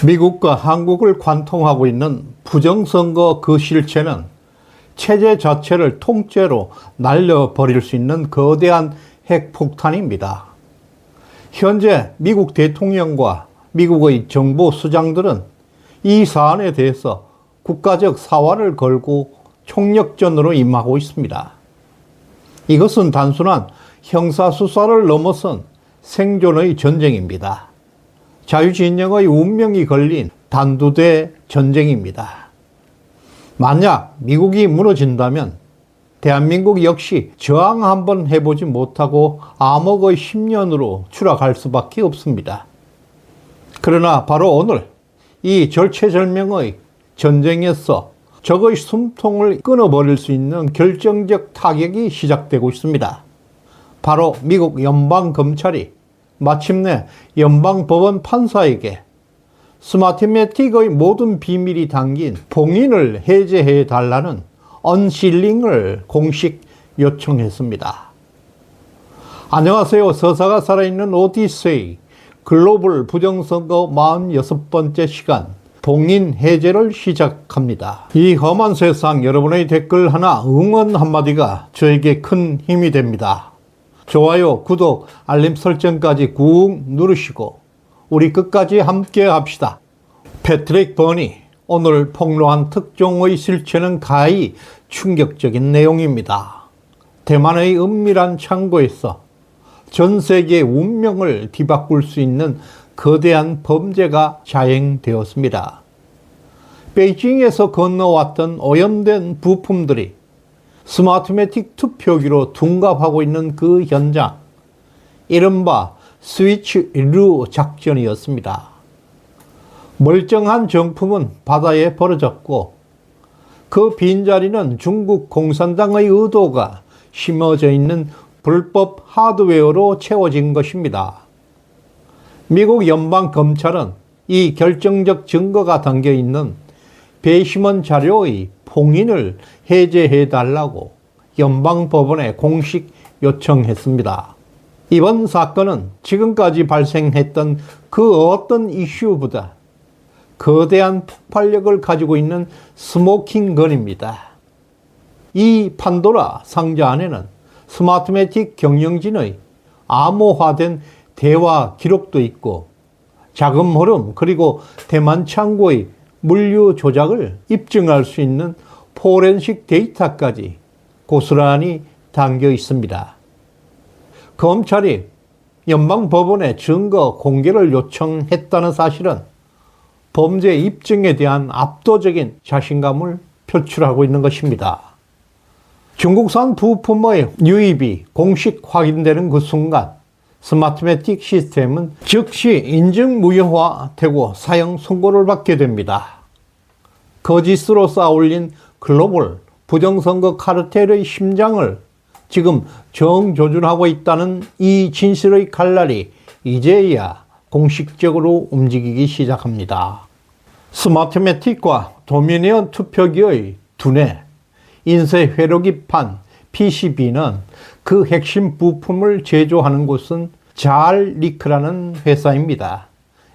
미국과 한국을 관통하고 있는 부정선거 그 실체는 체제 자체를 통째로 날려버릴 수 있는 거대한 핵폭탄입니다. 현재 미국 대통령과 미국의 정보 수장들은 이 사안에 대해서 국가적 사활을 걸고 총력전으로 임하고 있습니다. 이것은 단순한 형사수사를 넘어선 생존의 전쟁입니다. 자유진영의 운명이 걸린 단두대 전쟁입니다. 만약 미국이 무너진다면 대한민국 역시 저항 한번 해보지 못하고 암흑의 10년으로 추락할 수밖에 없습니다. 그러나 바로 오늘 이 절체절명의 전쟁에서 적의 숨통을 끊어버릴 수 있는 결정적 타격이 시작되고 있습니다. 바로 미국 연방검찰이 마침내 연방법원 판사에게 스마트매틱의 모든 비밀이 담긴 봉인을 해제해 달라는 언실링을 공식 요청했습니다. 안녕하세요. 서사가 살아있는 오디세이 글로벌 부정선거 46번째 시간 봉인 해제를 시작합니다. 이 험한 세상, 여러분의 댓글 하나, 응원 한마디가 저에게 큰 힘이 됩니다. 좋아요, 구독, 알림 설정까지 꾹 누르시고 우리 끝까지 함께 합시다. 패트릭 버니, 오늘 폭로한 특종의 실체는 가히 충격적인 내용입니다. 대만의 은밀한 창고에서 전 세계의 운명을 뒤바꿀 수 있는 거대한 범죄가 자행되었습니다. 베이징에서 건너왔던 오염된 부품들이 스마트매틱 투표기로 둔갑하고 있는 그 현장, 이른바 스위치 루 작전이었습니다. 멀쩡한 정품은 바다에 버려졌고 그 빈자리는 중국 공산당의 의도가 심어져 있는 불법 하드웨어로 채워진 것입니다. 미국 연방검찰은 이 결정적 증거가 담겨있는 배심원 자료의 봉인을 해제해달라고 연방법원에 공식 요청했습니다. 이번 사건은 지금까지 발생했던 그 어떤 이슈보다 거대한 폭발력을 가지고 있는 스모킹건입니다. 이 판도라 상자 안에는 스마트매틱 경영진의 암호화된 대화 기록도 있고 자금 흐름 그리고 대만 창고의 물류 조작을 입증할 수 있는 포렌식 데이터까지 고스란히 담겨 있습니다. 검찰이 연방법원에 증거 공개를 요청했다는 사실은 범죄 입증에 대한 압도적인 자신감을 표출하고 있는 것입니다. 중국산 부품의 유입이 공식 확인되는 그 순간 스마트매틱 시스템은 즉시 인증 무효화되고 사용 선고를 받게 됩니다. 거짓으로 쌓아올린 글로벌 부정선거 카르텔의 심장을 지금 정조준하고 있다는 이 진실의 칼날이 이제야 공식적으로 움직이기 시작합니다. 스마트매틱과 도미니언 투표기의 두뇌, 인쇄 회로기판 PCB는 그 핵심 부품을 제조하는 곳은 자알리크라는 회사입니다.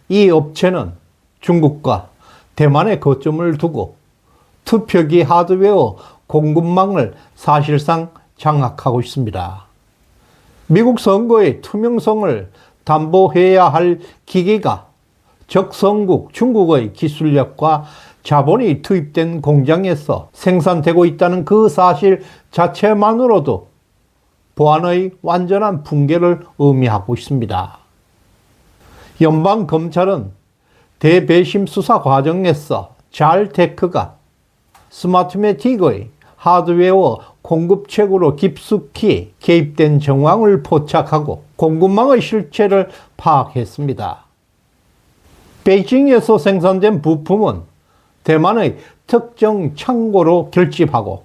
이 업체는 중국과 대만에 거점을 두고 투표기 하드웨어 공급망을 사실상 장악하고 있습니다. 미국 선거의 투명성을 담보해야 할 기계가 적성국 중국의 기술력과 자본이 투입된 공장에서 생산되고 있다는 그 사실 자체만으로도 보안의 완전한 붕괴를 의미하고 있습니다. 연방검찰은 대배심 수사 과정에서 자알테크가 스마트매틱의 하드웨어 공급책으로 깊숙이 개입된 정황을 포착하고 공급망의 실체를 파악했습니다. 베이징에서 생산된 부품은 대만의 특정 창고로 결집하고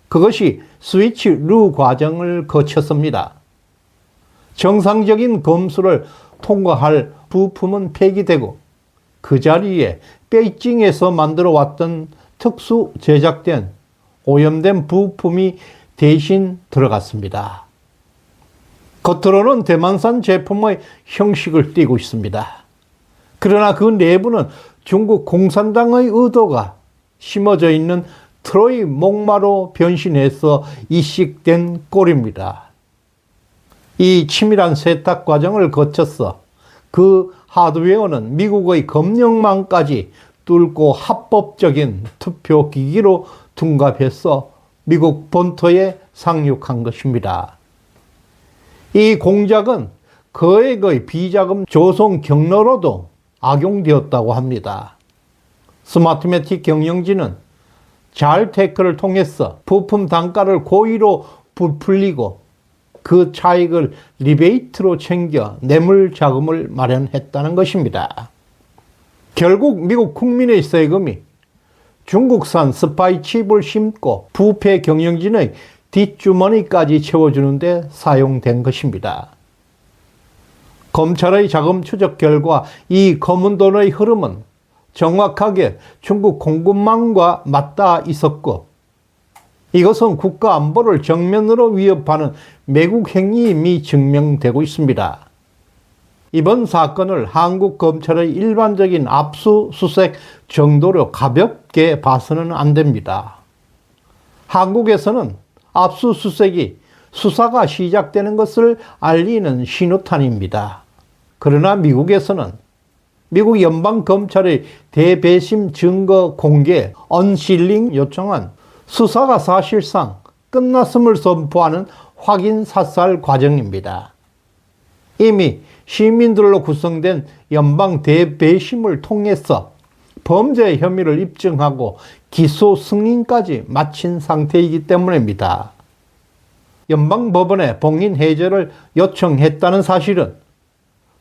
그것이 스위치 루 과정을 거쳤습니다. 정상적인 검수를 통과할 부품은 폐기되고 그 자리에 베이징에서 만들어 왔던 특수 제작된 오염된 부품이 대신 들어갔습니다. 겉으로는 대만산 제품의 형식을 띠고 있습니다. 그러나 그 내부는 중국 공산당의 의도가 심어져 있는 트로이 목마로 변신해서 이식된 꼴입니다. 이 치밀한 세탁 과정을 거쳐서 그 하드웨어는 미국의 검역망까지 뚫고 합법적인 투표 기기로 둔갑해서 미국 본토에 상륙한 것입니다. 이 공작은 거액의 비자금 조성 경로로도 악용되었다고 합니다. 스마트매틱 경영진은 잘 테크를 통해서 부품 단가를 고의로 부풀리고 그 차익을 리베이트로 챙겨 뇌물 자금을 마련했다는 것입니다. 결국 미국 국민의 세금이 중국산 스파이 칩을 심고 부패 경영진의 뒷주머니까지 채워주는데 사용된 것입니다. 검찰의 자금 추적 결과 이 검은 돈의 흐름은 정확하게 중국 공급망과 맞닿아 있었고, 이것은 국가 안보를 정면으로 위협하는 매국 행위임이 증명되고 있습니다. 이번 사건을 한국 검찰의 일반적인 압수수색 정도로 가볍게 봐서는 안 됩니다. 한국에서는 압수수색이 수사가 시작되는 것을 알리는 신호탄입니다. 그러나 미국에서는 미국 연방검찰의 대배심 증거 공개, 언실링 요청은 수사가 사실상 끝났음을 선포하는 확인 사살 과정입니다. 이미 시민들로 구성된 연방 대배심을 통해서 범죄 혐의를 입증하고 기소 승인까지 마친 상태이기 때문입니다. 연방법원에 봉인 해제를 요청했다는 사실은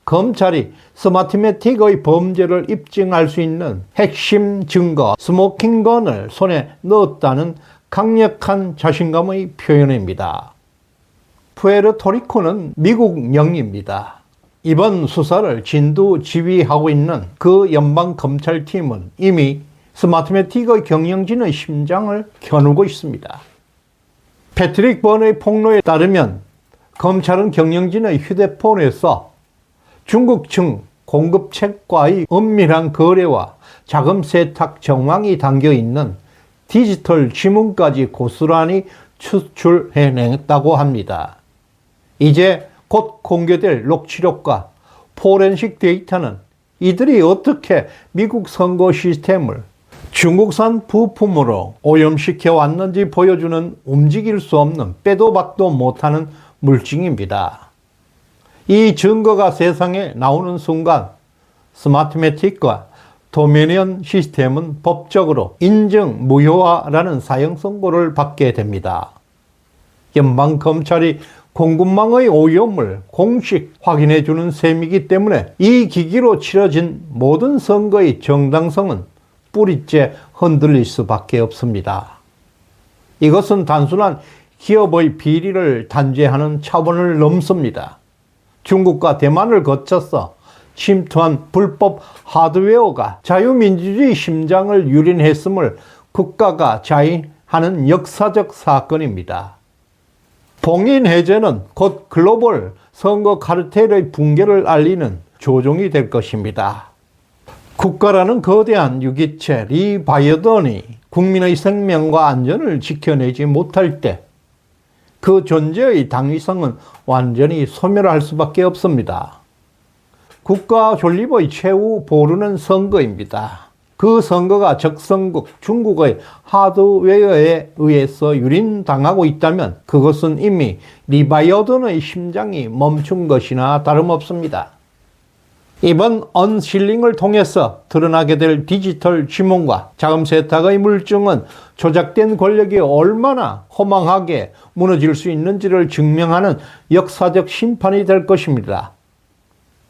검찰이 스마트매틱의 범죄를 입증할 수 있는 핵심 증거 스모킹건을 손에 넣었다는 강력한 자신감의 표현입니다. 푸에르토리코는 미국령입니다. 이번 수사를 진두지휘하고 있는 그 연방검찰팀은 이미 스마트매틱의 경영진의 심장을 겨누고 있습니다. 패트릭 번의 폭로에 따르면 검찰은 경영진의 휴대폰에서 중국 측 공급책과의 은밀한 거래와 자금 세탁 정황이 담겨있는 디지털 지문까지 고스란히 추출해냈다고 합니다. 이제 곧 공개될 녹취록과 포렌식 데이터는 이들이 어떻게 미국 선거 시스템을 중국산 부품으로 오염시켜 왔는지 보여주는 움직일 수 없는 빼도 박도 못하는 물증입니다. 이 증거가 세상에 나오는 순간 스마트매틱과 도미니언 시스템은 법적으로 인정 무효화라는 사형 선고를 받게 됩니다. 연방검찰이 공급망의 오염을 공식 확인해주는 셈이기 때문에 이 기기로 치러진 모든 선거의 정당성은 뿌리째 흔들릴 수밖에 없습니다. 이것은 단순한 기업의 비리를 단죄하는 차원을 넘습니다. 중국과 대만을 거쳐서 침투한 불법 하드웨어가 자유민주주의 심장을 유린했음을 국가가 자인하는 역사적 사건입니다. 봉인 해제는 곧 글로벌 선거 카르텔의 붕괴를 알리는 조종이 될 것입니다. 국가라는 거대한 유기체 리바이어던이 국민의 생명과 안전을 지켜내지 못할 때 그 존재의 당위성은 완전히 소멸할 수밖에 없습니다. 국가 존립의 최후 보루는 선거입니다. 그 선거가 적성국 중국의 하드웨어에 의해서 유린당하고 있다면 그것은 이미 리바이어던의 심장이 멈춘 것이나 다름없습니다. 이번 언실링을 통해서 드러나게 될 디지털 지문과 자금 세탁의 물증은 조작된 권력이 얼마나 허망하게 무너질 수 있는지를 증명하는 역사적 심판이 될 것입니다.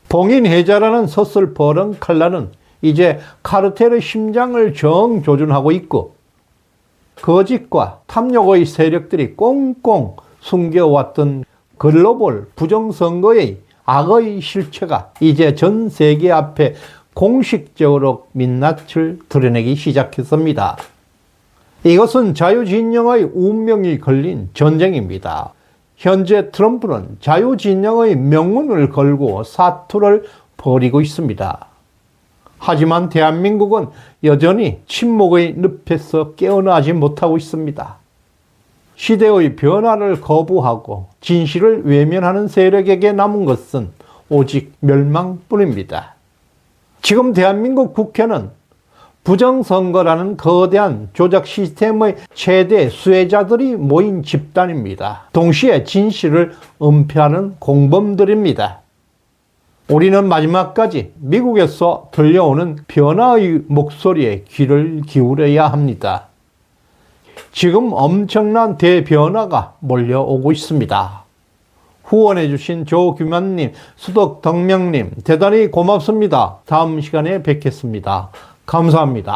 봉인 해제라는 서슬퍼런 칼날은 이제 카르텔의 심장을 정조준하고 있고 거짓과 탐욕의 세력들이 꽁꽁 숨겨왔던 글로벌 부정선거의 악의 실체가 이제 전 세계 앞에 공식적으로 민낯을 드러내기 시작했습니다. 이것은 자유진영의 운명이 걸린 전쟁입니다. 현재 트럼프는 자유진영의 명운을 걸고 사투를 벌이고 있습니다. 하지만 대한민국은 여전히 침묵의 늪에서 깨어나지 못하고 있습니다. 시대의 변화를 거부하고 진실을 외면하는 세력에게 남은 것은 오직 멸망뿐입니다. 지금 대한민국 국회는 부정선거라는 거대한 조작 시스템의 최대 수혜자들이 모인 집단입니다. 동시에 진실을 은폐하는 공범들입니다. 우리는 마지막까지 미국에서 들려오는 변화의 목소리에 귀를 기울여야 합니다. 지금 엄청난 대변화가 몰려오고 있습니다. 후원해주신 조규만님, 수덕덕명님 대단히 고맙습니다. 다음 시간에 뵙겠습니다. 감사합니다.